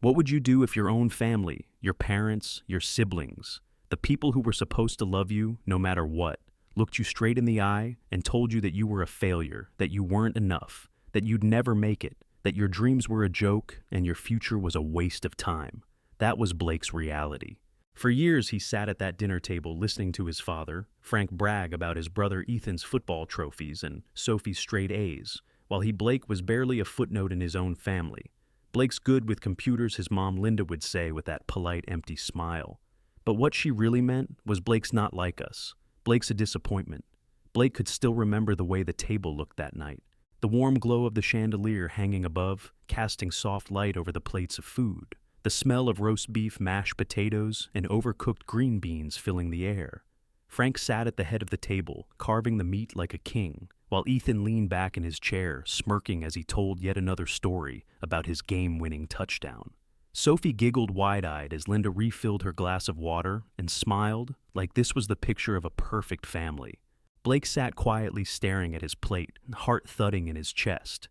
What would you do if your own family, your parents, your siblings, the people who were supposed to love you no matter what, looked you straight in the eye and told you that you were a failure, that you weren't enough, that you'd never make it, that your dreams were a joke and your future was a waste of time? That was Blake's reality. For years, he sat at that dinner table listening to his father, Frank, brag about his brother Ethan's football trophies and Sophie's straight A's, while Blake was barely a footnote in his own family. Blake's good with computers, his mom Linda would say with that polite, empty smile. But what she really meant was Blake's not like us. Blake's a disappointment. Blake could still remember the way the table looked that night. The warm glow of the chandelier hanging above, casting soft light over the plates of food. The smell of roast beef, mashed potatoes, and overcooked green beans filling the air. Frank sat at the head of the table, carving the meat like a king, while Ethan leaned back in his chair, smirking as he told yet another story about his game-winning touchdown. Sophie giggled wide-eyed as Linda refilled her glass of water and smiled like this was the picture of a perfect family. Blake sat quietly staring at his plate, heart thudding in his chest.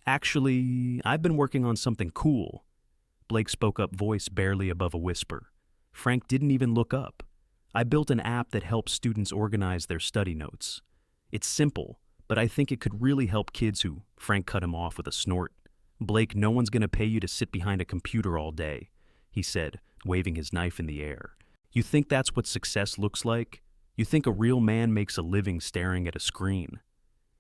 "Actually, I've been working on something cool." Blake spoke up, voice barely above a whisper. Frank didn't even look up. "I built an app that helps students organize their study notes. It's simple, but I think it could really help kids who—" Frank cut him off with a snort. "Blake, no one's going to pay you to sit behind a computer all day," he said, waving his knife in the air. "You think that's what success looks like? You think a real man makes a living staring at a screen?"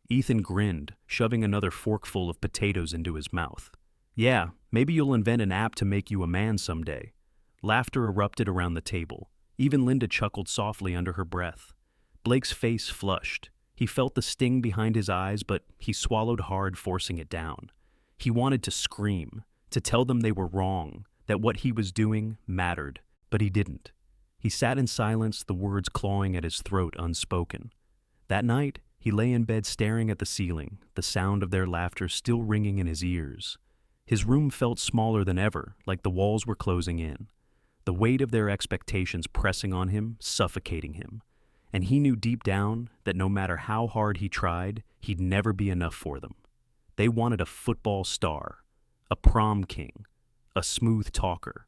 Ethan grinned, shoving another forkful of potatoes into his mouth. "Yeah, maybe you'll invent an app to make you a man someday." Laughter erupted around the table. Even Linda chuckled softly under her breath. Blake's face flushed. He felt the sting behind his eyes, but he swallowed hard, forcing it down. He wanted to scream, to tell them they were wrong, that what he was doing mattered, but he didn't. He sat in silence, the words clawing at his throat unspoken. That night, he lay in bed staring at the ceiling, the sound of their laughter still ringing in his ears. His room felt smaller than ever, like the walls were closing in. The weight of their expectations pressing on him, suffocating him. And he knew deep down that no matter how hard he tried, he'd never be enough for them. They wanted a football star, a prom king, a smooth talker.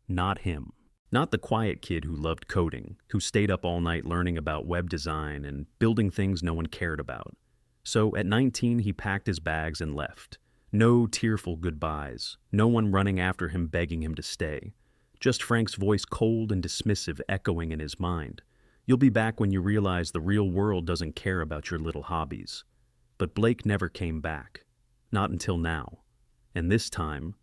Not him. Not the quiet kid who loved coding, who stayed up all night learning about web design and building things no one cared about. So at 19, he packed his bags and left. No tearful goodbyes, no one running after him begging him to stay. Just Frank's voice, cold and dismissive, echoing in his mind. "You'll be back when you realize the real world doesn't care about your little hobbies." But Blake never came back. Not until now. And this time,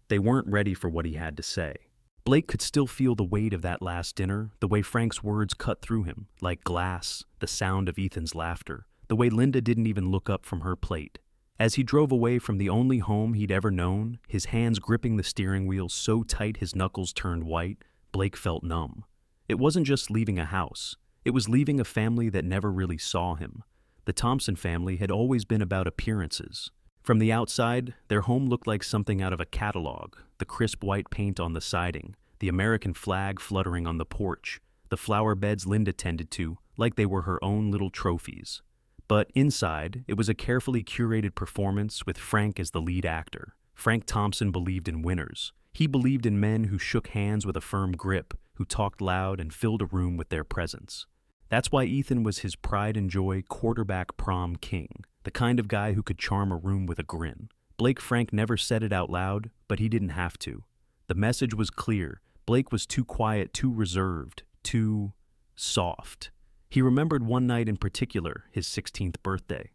they weren't ready for what he had to say. Blake could still feel the weight of that last dinner, the way Frank's words cut through him, like glass, the sound of Ethan's laughter, the way Linda didn't even look up from her plate. As he drove away from the only home he'd ever known, his hands gripping the steering wheel so tight his knuckles turned white, Blake felt numb. It wasn't just leaving a house. It was leaving a family that never really saw him. The Thompson family had always been about appearances. From the outside, their home looked like something out of a catalog, the crisp white paint on the siding, the American flag fluttering on the porch, the flower beds Linda tended to, like they were her own little trophies. But inside, it was a carefully curated performance with Frank as the lead actor. Frank Thompson believed in winners. He believed in men who shook hands with a firm grip, who talked loud and filled a room with their presence. That's why Ethan was his pride and joy quarterback prom king, the kind of guy who could charm a room with a grin. Blake Frank never said it out loud, but he didn't have to. The message was clear. Blake was too quiet, too reserved, too soft. He remembered one night in particular, his 16th birthday.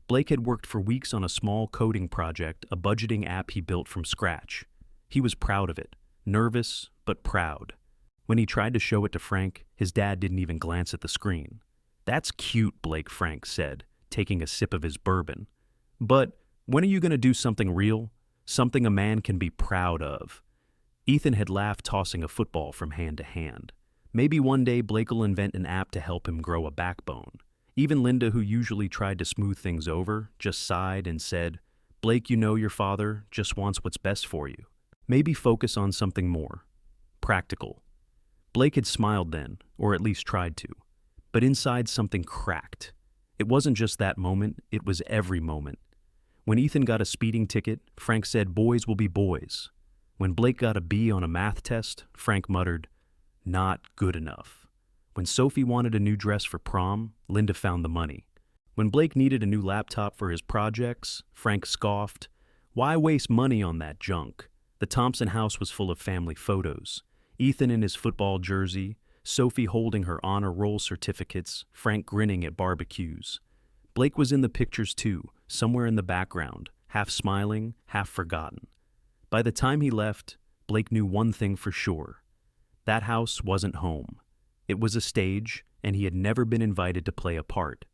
Blake had worked for weeks on a small coding project, a budgeting app he built from scratch. He was proud of it, nervous, but proud. When he tried to show it to Frank, his dad didn't even glance at the screen. "That's cute," Blake Frank said, taking a sip of his bourbon. "But when are you going to do something real? Something a man can be proud of?" Ethan had laughed, tossing a football from hand to hand. Maybe one day Blake will invent an app to help him grow a backbone. Even Linda, who usually tried to smooth things over, just sighed and said, "Blake, you know your father just wants what's best for you. Maybe focus on something more practical." Blake had smiled then, or at least tried to. But inside something cracked. It wasn't just that moment, it was every moment. When Ethan got a speeding ticket, Frank said, "Boys will be boys." When Blake got a B on a math test, Frank muttered, "Not good enough." When Sophie wanted a new dress for prom, Linda found the money. When Blake needed a new laptop for his projects, Frank scoffed, "Why waste money on that junk?" The Thompson house was full of family photos. Ethan in his football jersey, Sophie holding her honor roll certificates, Frank grinning at barbecues. Blake was in the pictures too, somewhere in the background, half smiling, half forgotten. By the time he left, Blake knew one thing for sure. That house wasn't home. It was a stage, and he had never been invited to play a part.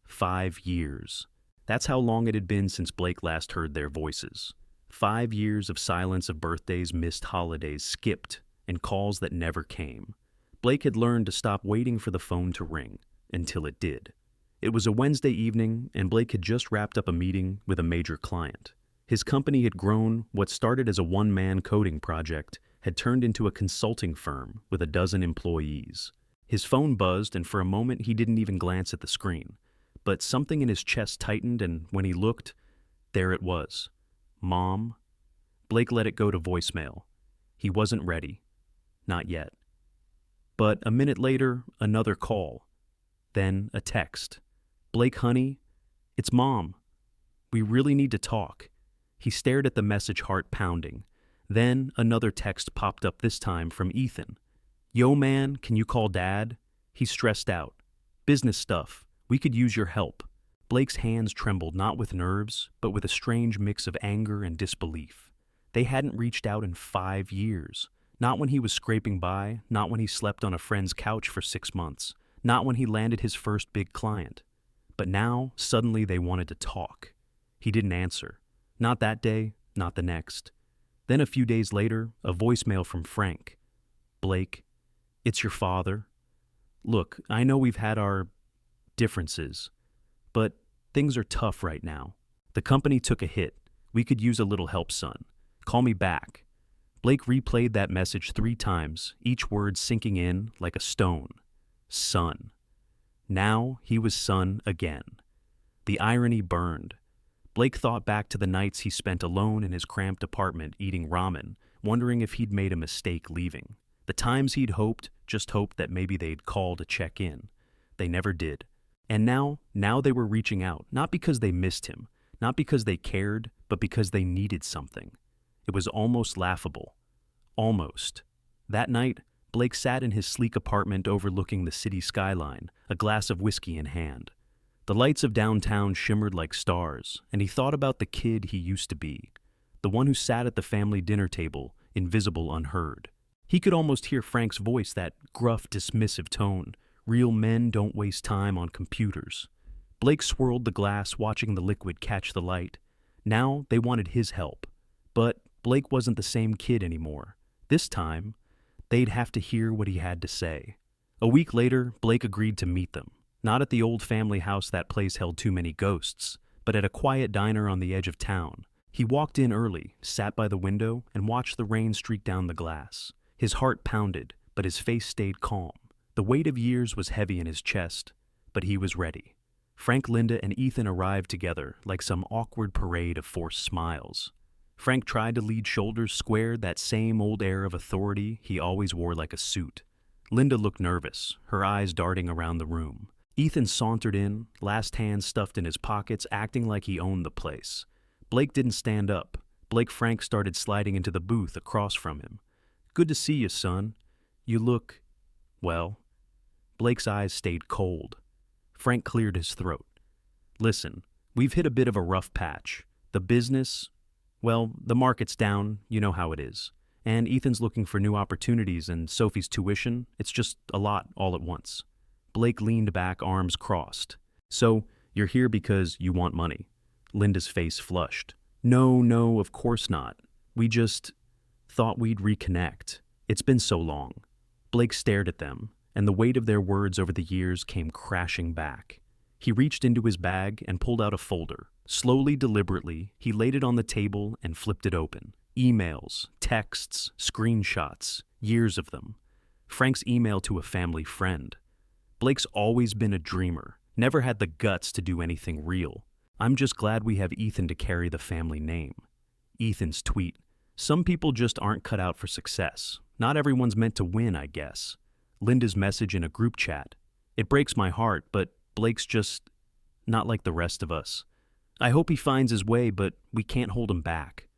5 years. That's how long it had been since Blake last heard their voices. 5 years of silence, of birthdays missed, holidays skipped, and calls that never came. Blake had learned to stop waiting for the phone to ring, until it did. It was a Wednesday evening, and Blake had just wrapped up a meeting with a major client. His company had grown. What started as a one-man coding project had turned into a consulting firm with a dozen employees. His phone buzzed, and for a moment he didn't even glance at the screen. But something in his chest tightened, and when he looked, there it was. Mom. Blake let it go to voicemail. He wasn't ready. Not yet. But a minute later, another call. Then a text. "Blake, honey, it's Mom. We really need to talk." He stared at the message, heart pounding. Then another text popped up, this time from Ethan. "Yo, man, can you call Dad? He's stressed out. Business stuff. We could use your help." Blake's hands trembled, not with nerves, but with a strange mix of anger and disbelief. They hadn't reached out in 5 years. Not when he was scraping by, not when he slept on a friend's couch for 6 months, not when he landed his first big client. But now, suddenly they wanted to talk. He didn't answer. Not that day, not the next. Then a few days later, a voicemail from Frank. "Blake, it's your father. Look, I know we've had our differences, but things are tough right now. The company took a hit. We could use a little help, son. Call me back." Blake replayed that message 3 times, each word sinking in like a stone. Son. Now he was son again. The irony burned. Blake thought back to the nights he spent alone in his cramped apartment eating ramen, wondering if he'd made a mistake leaving. The times he'd just hoped that maybe they'd call to check in. They never did. And now they were reaching out, not because they missed him, not because they cared, but because they needed something. It was almost laughable. Almost. That night, Blake sat in his sleek apartment overlooking the city skyline, a glass of whiskey in hand. The lights of downtown shimmered like stars, and he thought about the kid he used to be, the one who sat at the family dinner table, invisible, unheard. He could almost hear Frank's voice, that gruff, dismissive tone. Real men don't waste time on computers. Blake swirled the glass, watching the liquid catch the light. Now they wanted his help. But Blake wasn't the same kid anymore. This time, they'd have to hear what he had to say. A week later, Blake agreed to meet them. Not at the old family house, that place held too many ghosts, but at a quiet diner on the edge of town. He walked in early, sat by the window, and watched the rain streak down the glass. His heart pounded, but his face stayed calm. The weight of years was heavy in his chest, but he was ready. Frank, Linda, and Ethan arrived together like some awkward parade of forced smiles. Frank tried to lead, shoulders squared, that same old air of authority he always wore like a suit. Linda looked nervous, her eyes darting around the room. Ethan sauntered in, last hand stuffed in his pockets, acting like he owned the place. Blake didn't stand up. Frank started sliding into the booth across from him. "Good to see you, son. You look, well." Blake's eyes stayed cold. Frank cleared his throat. "Listen, we've hit a bit of a rough patch. The business, well, the market's down, you know how it is. And Ethan's looking for new opportunities, and Sophie's tuition, it's just a lot all at once." Blake leaned back, arms crossed. "So, you're here because you want money?" Linda's face flushed. No, of course not. We just thought we'd reconnect. It's been so long." Blake stared at them, and the weight of their words over the years came crashing back. He reached into his bag and pulled out a folder. Slowly, deliberately, he laid it on the table and flipped it open. Emails, texts, screenshots, years of them. Frank's email to a family friend. Blake's always been a dreamer, never had the guts to do anything real. "I'm just glad we have Ethan to carry the family name." Ethan's tweet. Some people just aren't cut out for success. Not everyone's meant to win, I guess. Linda's message in a group chat. It breaks my heart, but Blake's just not like the rest of us. I hope he finds his way, but we can't hold him back.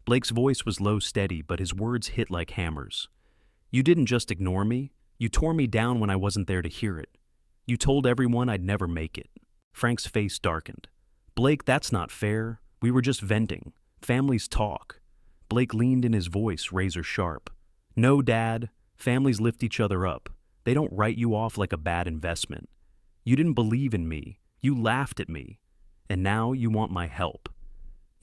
Blake's voice was low, steady, but his words hit like hammers. You didn't just ignore me. You tore me down when I wasn't there to hear it. You told everyone I'd never make it. Frank's face darkened. Blake, that's not fair. We were just venting. Families talk. Blake leaned in, his voice razor sharp. No, Dad. Families lift each other up. They don't write you off like a bad investment. You didn't believe in me. You laughed at me. And now you want my help.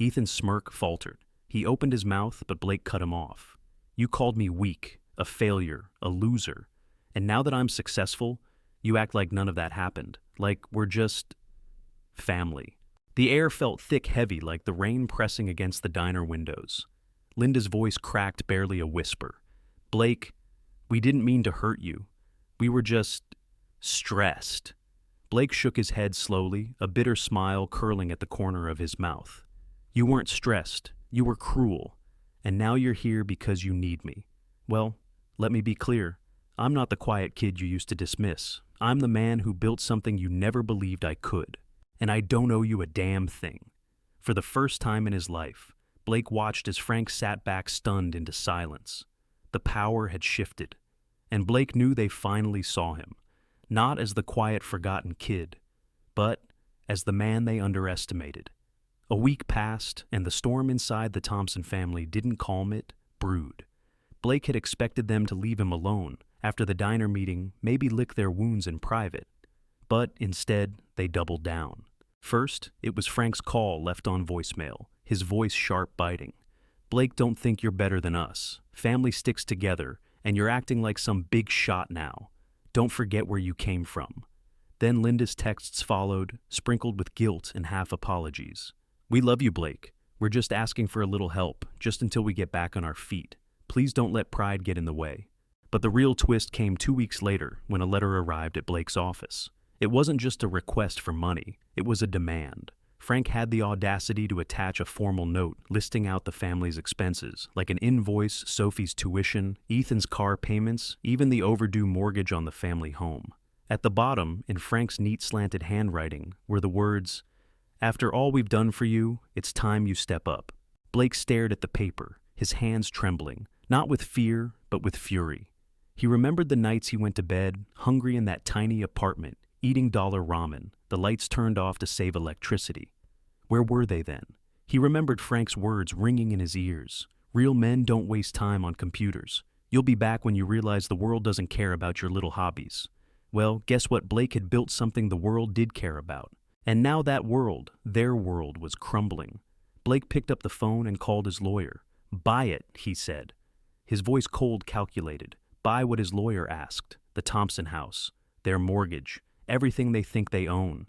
Ethan's smirk faltered. He opened his mouth, but Blake cut him off. You called me weak, a failure, a loser. And now that I'm successful, you act like none of that happened. Like we're just family. The air felt thick, heavy, like the rain pressing against the diner windows. Linda's voice cracked, barely a whisper. Blake, we didn't mean to hurt you. We were just stressed. Blake shook his head slowly, a bitter smile curling at the corner of his mouth. You weren't stressed. You were cruel. And now you're here because you need me. Well, let me be clear. I'm not the quiet kid you used to dismiss. I'm the man who built something you never believed I could. And I don't owe you a damn thing. For the first time in his life, Blake watched as Frank sat back stunned into silence. The power had shifted, and Blake knew they finally saw him, not as the quiet, forgotten kid, but as the man they underestimated. A week passed, and the storm inside the Thompson family didn't calm, it brewed. Blake had expected them to leave him alone after the diner meeting, maybe lick their wounds in private. But instead, they doubled down. First, it was Frank's call left on voicemail, his voice sharp, biting. Blake, don't think you're better than us. Family sticks together, and you're acting like some big shot now. Don't forget where you came from. Then Linda's texts followed, sprinkled with guilt and half apologies. We love you, Blake. We're just asking for a little help, just until we get back on our feet. Please don't let pride get in the way. But the real twist came 2 weeks later when a letter arrived at Blake's office. It wasn't just a request for money, it was a demand. Frank had the audacity to attach a formal note listing out the family's expenses, like an invoice, Sophie's tuition, Ethan's car payments, even the overdue mortgage on the family home. At the bottom, in Frank's neat slanted handwriting, were the words, "After all we've done for you, it's time you step up." Blake stared at the paper, his hands trembling, not with fear, but with fury. He remembered the nights he went to bed, hungry in that tiny apartment, eating dollar ramen, the lights turned off to save electricity. Where were they then? He remembered Frank's words ringing in his ears. Real men don't waste time on computers. You'll be back when you realize the world doesn't care about your little hobbies. Well, guess what? Blake had built something the world did care about. And now that world, their world, was crumbling. Blake picked up the phone and called his lawyer. Buy it, he said. His voice cold, calculated. Buy what his lawyer asked. The Thompson house. Their mortgage. Everything they think they own.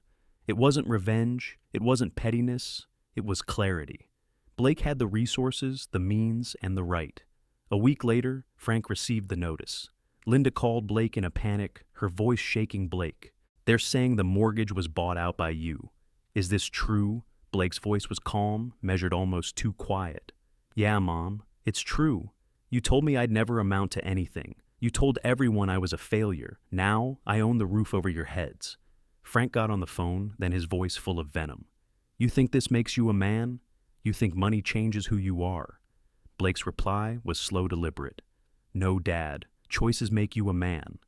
It wasn't revenge. It wasn't pettiness. It was clarity. Blake had the resources, the means, and the right. A week later, Frank received the notice. Linda called Blake in a panic, her voice shaking. Blake, they're saying the mortgage was bought out by you. Is this true? Blake's voice was calm, measured almost too quiet. Yeah, Mom, it's true. You told me I'd never amount to anything. You told everyone I was a failure. Now I own the roof over your heads. Frank got on the phone, then his voice full of venom. You think this makes you a man? You think money changes who you are? Blake's reply was slow, deliberate. No, Dad. Choices make you a man.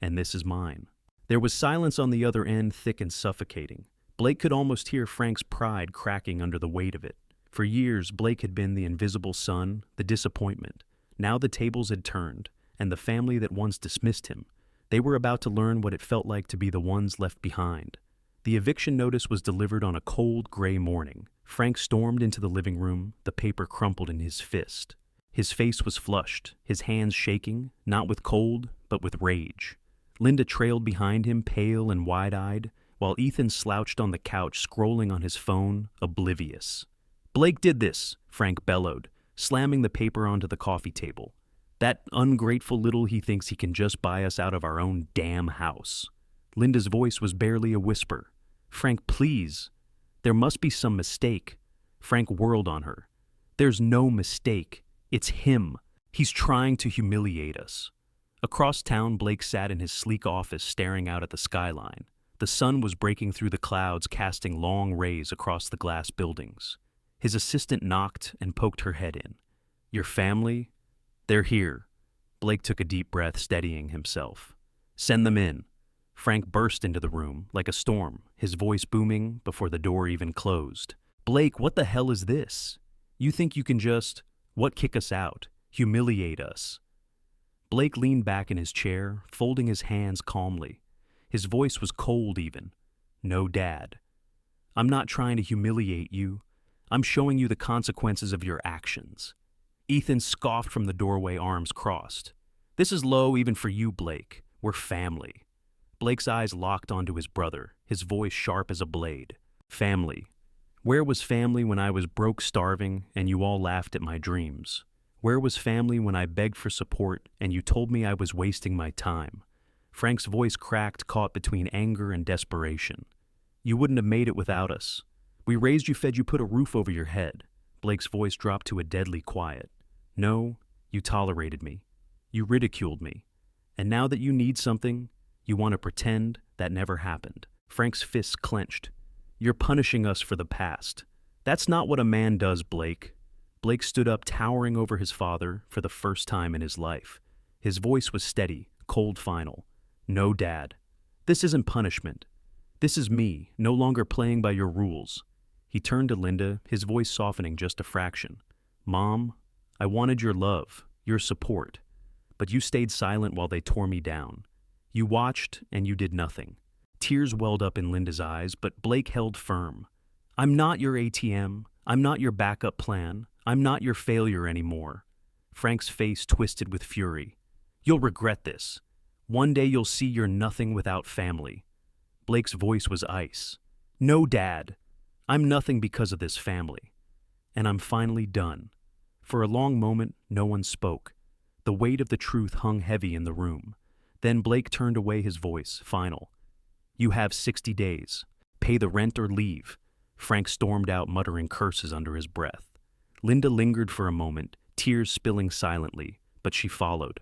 And this is mine. There was silence on the other end, thick and suffocating. Blake could almost hear Frank's pride cracking under the weight of it. For years, Blake had been the invisible son, the disappointment. Now the tables had turned, and the family that once dismissed him, they were about to learn what it felt like to be the ones left behind. The eviction notice was delivered on a cold, gray morning. Frank stormed into the living room, the paper crumpled in his fist. His face was flushed, his hands shaking, not with cold, but with rage. Linda trailed behind him, pale and wide-eyed, while Ethan slouched on the couch, scrolling on his phone, oblivious. Blake did this, Frank bellowed, slamming the paper onto the coffee table. That ungrateful little he thinks he can just buy us out of our own damn house. Linda's voice was barely a whisper. Frank, please. There must be some mistake. Frank whirled on her. There's no mistake. It's him. He's trying to humiliate us. Across town, Blake sat in his sleek office staring out at the skyline. The sun was breaking through the clouds, casting long rays across the glass buildings. His assistant knocked and poked her head in. "Your family? They're here." Blake took a deep breath, steadying himself. "Send them in." Frank burst into the room like a storm, his voice booming before the door even closed. "Blake, what the hell is this? You think you can just, what, kick us out? Humiliate us?" Blake leaned back in his chair, folding his hands calmly. His voice was cold even. "No, Dad. I'm not trying to humiliate you. I'm showing you the consequences of your actions." Ethan scoffed from the doorway, arms crossed. "This is low even for you, Blake. We're family." Blake's eyes locked onto his brother, his voice sharp as a blade. "Family. Where was family when I was broke, starving, and you all laughed at my dreams? Where was family when I begged for support and you told me I was wasting my time?" Frank's voice cracked, caught between anger and desperation. "You wouldn't have made it without us. We raised you, fed you, put a roof over your head." Blake's voice dropped to a deadly quiet. "No, you tolerated me. You ridiculed me. And now that you need something, you want to pretend that never happened." Frank's fists clenched. "You're punishing us for the past. That's not what a man does, Blake." Blake stood up, towering over his father for the first time in his life. His voice was steady, cold, final. "No, Dad. This isn't punishment. This is me, no longer playing by your rules." He turned to Linda, his voice softening just a fraction. "Mom, I wanted your love, your support. But you stayed silent while they tore me down. You watched, and you did nothing." Tears welled up in Linda's eyes, but Blake held firm. "I'm not your ATM. I'm not your backup plan. I'm not your failure anymore." Frank's face twisted with fury. "You'll regret this. One day you'll see you're nothing without family." Blake's voice was ice. "No, Dad. I'm nothing because of this family. And I'm finally done." For a long moment, no one spoke. The weight of the truth hung heavy in the room. Then Blake turned away, his voice final. "You have 60 days. Pay the rent or leave." Frank stormed out, muttering curses under his breath. Linda lingered for a moment, tears spilling silently, but she followed.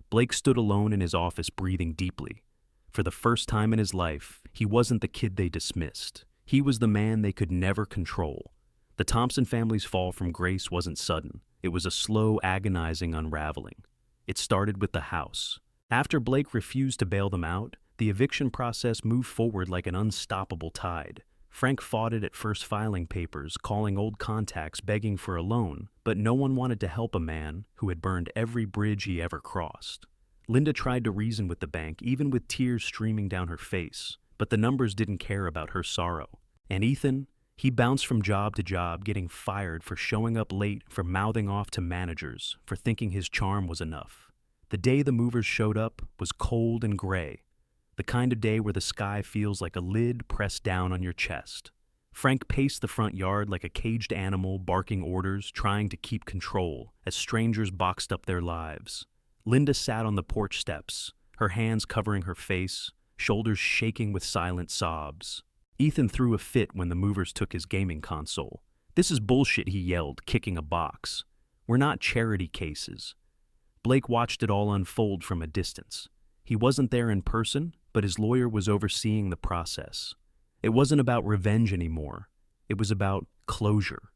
Blake stood alone in his office, breathing deeply. For the first time in his life, he wasn't the kid they dismissed. He was the man they could never control. The Thompson family's fall from grace wasn't sudden. It was a slow, agonizing unraveling. It started with the house. After Blake refused to bail them out, the eviction process moved forward like an unstoppable tide. Frank fought it at first, filing papers, calling old contacts, begging for a loan, but no one wanted to help a man who had burned every bridge he ever crossed. Linda tried to reason with the bank, even with tears streaming down her face, but the numbers didn't care about her sorrow. And Ethan, he bounced from job to job, getting fired for showing up late, for mouthing off to managers, for thinking his charm was enough. The day the movers showed up was cold and gray, the kind of day where the sky feels like a lid pressed down on your chest. Frank paced the front yard like a caged animal, barking orders, trying to keep control, as strangers boxed up their lives. Linda sat on the porch steps, her hands covering her face, shoulders shaking with silent sobs. Ethan threw a fit when the movers took his gaming console. "This is bullshit," he yelled, kicking a box. "We're not charity cases." Blake watched it all unfold from a distance. He wasn't there in person, but his lawyer was overseeing the process. It wasn't about revenge anymore. It was about closure.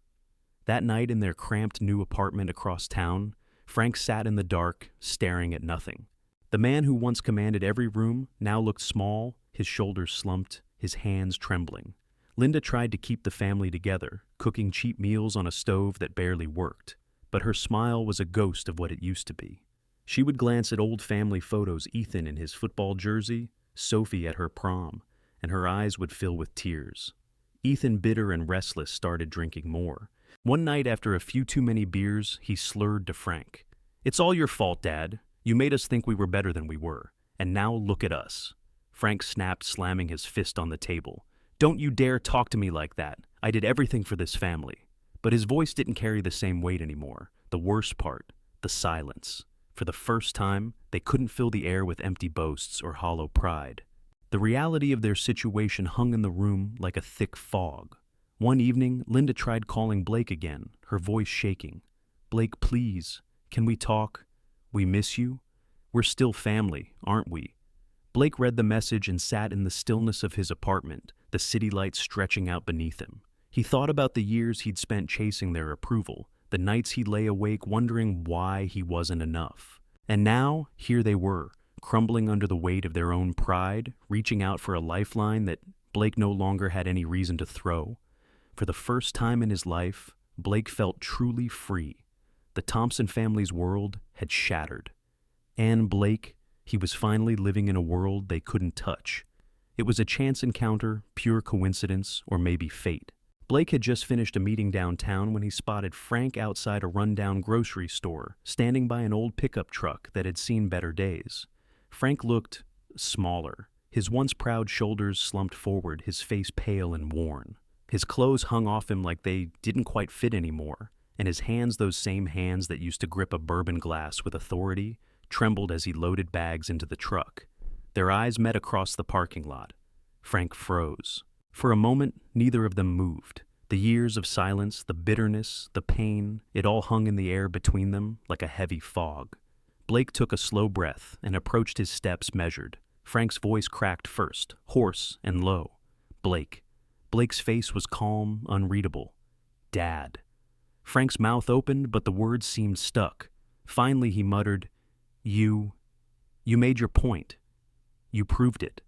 That night in their cramped new apartment across town, Frank sat in the dark, staring at nothing. The man who once commanded every room now looked small, his shoulders slumped, his hands trembling. Linda tried to keep the family together, cooking cheap meals on a stove that barely worked, but her smile was a ghost of what it used to be. She would glance at old family photos, Ethan in his football jersey, Sophie at her prom, and her eyes would fill with tears. Ethan, bitter and restless, started drinking more. One night, after a few too many beers, he slurred to Frank. "It's all your fault, Dad. You made us think we were better than we were. And now look at us." Frank snapped, slamming his fist on the table. "Don't you dare talk to me like that. I did everything for this family." But his voice didn't carry the same weight anymore. The worst part, the silence. For the first time, they couldn't fill the air with empty boasts or hollow pride. The reality of their situation hung in the room like a thick fog. One evening, Linda tried calling Blake again, her voice shaking. "Blake, please, can we talk? We miss you. We're still family, aren't we?" Blake read the message and sat in the stillness of his apartment, the city lights stretching out beneath him. He thought about the years he'd spent chasing their approval, the nights he lay awake wondering why he wasn't enough. And now, here they were, crumbling under the weight of their own pride, reaching out for a lifeline that Blake no longer had any reason to throw. For the first time in his life, Blake felt truly free. The Thompson family's world had shattered. And Blake, he was finally living in a world they couldn't touch. It was a chance encounter, pure coincidence, or maybe fate. Blake had just finished a meeting downtown when he spotted Frank outside a rundown grocery store, standing by an old pickup truck that had seen better days. Frank looked smaller, his once proud shoulders slumped forward, his face pale and worn. His clothes hung off him like they didn't quite fit anymore, and his hands, those same hands that used to grip a bourbon glass with authority, trembled as he loaded bags into the truck. Their eyes met across the parking lot. Frank froze. For a moment, neither of them moved. The years of silence, the bitterness, the pain, it all hung in the air between them like a heavy fog. Blake took a slow breath and approached his steps measured. Frank's voice cracked first, hoarse and low. "Blake." Blake's face was calm, unreadable. "Dad." Frank's mouth opened, but the words seemed stuck. Finally, he muttered, You made your point. You proved it.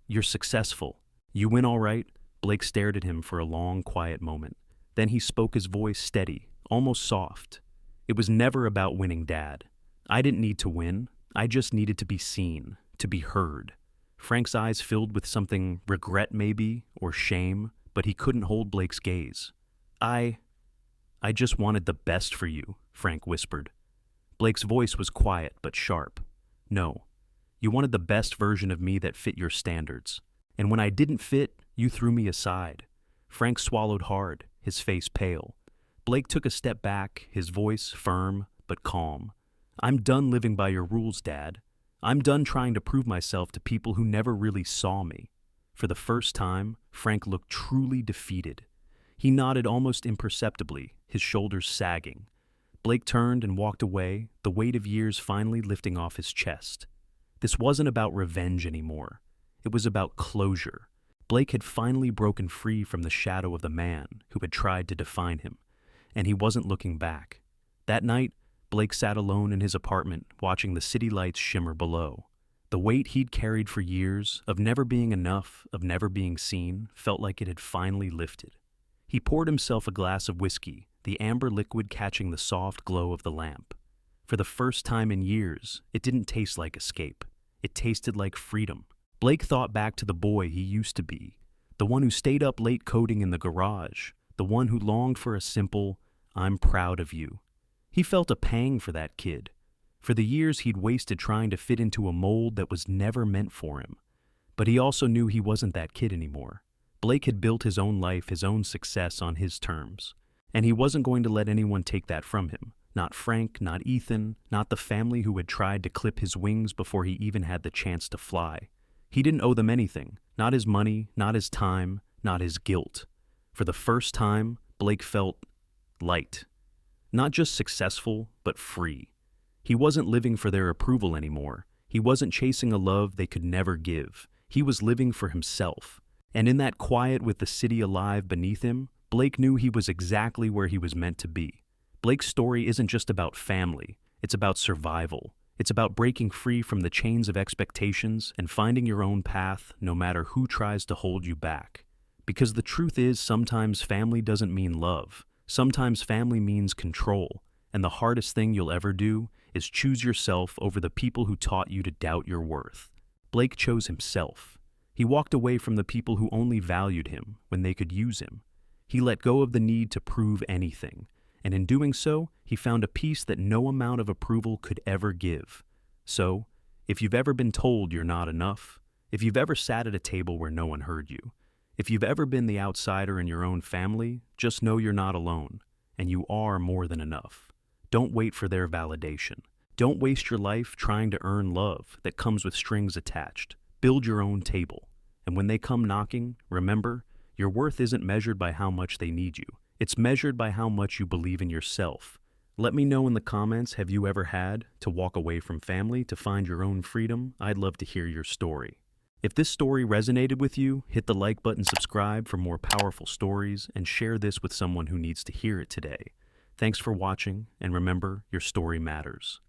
You're successful. You win all right." Blake stared at him for a long, quiet moment. Then he spoke, his voice steady, almost soft. "It was never about winning, Dad. I didn't need to win. I just needed to be seen, to be heard." Frank's eyes filled with something, regret maybe, or shame, but he couldn't hold Blake's gaze. I just wanted the best for you," Frank whispered. Blake's voice was quiet but sharp. "No, you wanted the best version of me that fit your standards. And when I didn't fit, you threw me aside." Frank swallowed hard, his face pale. Blake took a step back, his voice firm but calm. "I'm done living by your rules, Dad. I'm done trying to prove myself to people who never really saw me." For the first time, Frank looked truly defeated. He nodded almost imperceptibly, his shoulders sagging. Blake turned and walked away, the weight of years finally lifting off his chest. This wasn't about revenge anymore. It was about closure. Blake had finally broken free from the shadow of the man who had tried to define him, and he wasn't looking back. That night, Blake sat alone in his apartment, watching the city lights shimmer below. The weight he'd carried for years, of never being enough, of never being seen, felt like it had finally lifted. He poured himself a glass of whiskey, the amber liquid catching the soft glow of the lamp. For the first time in years, it didn't taste like escape. It tasted like freedom. Blake thought back to the boy he used to be, the one who stayed up late coding in the garage, the one who longed for a simple, "I'm proud of you." He felt a pang for that kid, for the years he'd wasted trying to fit into a mold that was never meant for him. But he also knew he wasn't that kid anymore. Blake had built his own life, his own success on his terms, and he wasn't going to let anyone take that from him. Not Frank, not Ethan, not the family who had tried to clip his wings before he even had the chance to fly. He didn't owe them anything, not his money, not his time, not his guilt. For the first time, Blake felt light. Not just successful, but free. He wasn't living for their approval anymore. He wasn't chasing a love they could never give. He was living for himself. And in that quiet with the city alive beneath him, Blake knew he was exactly where he was meant to be. Blake's story isn't just about family. It's about survival. It's about breaking free from the chains of expectations and finding your own path no matter who tries to hold you back. Because the truth is, sometimes family doesn't mean love. Sometimes family means control. And the hardest thing you'll ever do is choose yourself over the people who taught you to doubt your worth. Blake chose himself. He walked away from the people who only valued him when they could use him. He let go of the need to prove anything. And in doing so, he found a peace that no amount of approval could ever give. So, if you've ever been told you're not enough, if you've ever sat at a table where no one heard you, if you've ever been the outsider in your own family, just know you're not alone, and you are more than enough. Don't wait for their validation. Don't waste your life trying to earn love that comes with strings attached. Build your own table, and when they come knocking, remember, Your worth isn't measured by how much they need you. It's measured by how much you believe in yourself. Let me know in the comments, have you ever had to walk away from family to find your own freedom? I'd love to hear your story. If this story resonated with you, hit the like button, subscribe for more powerful stories, and share this with someone who needs to hear it today. Thanks for watching, and remember, your story matters.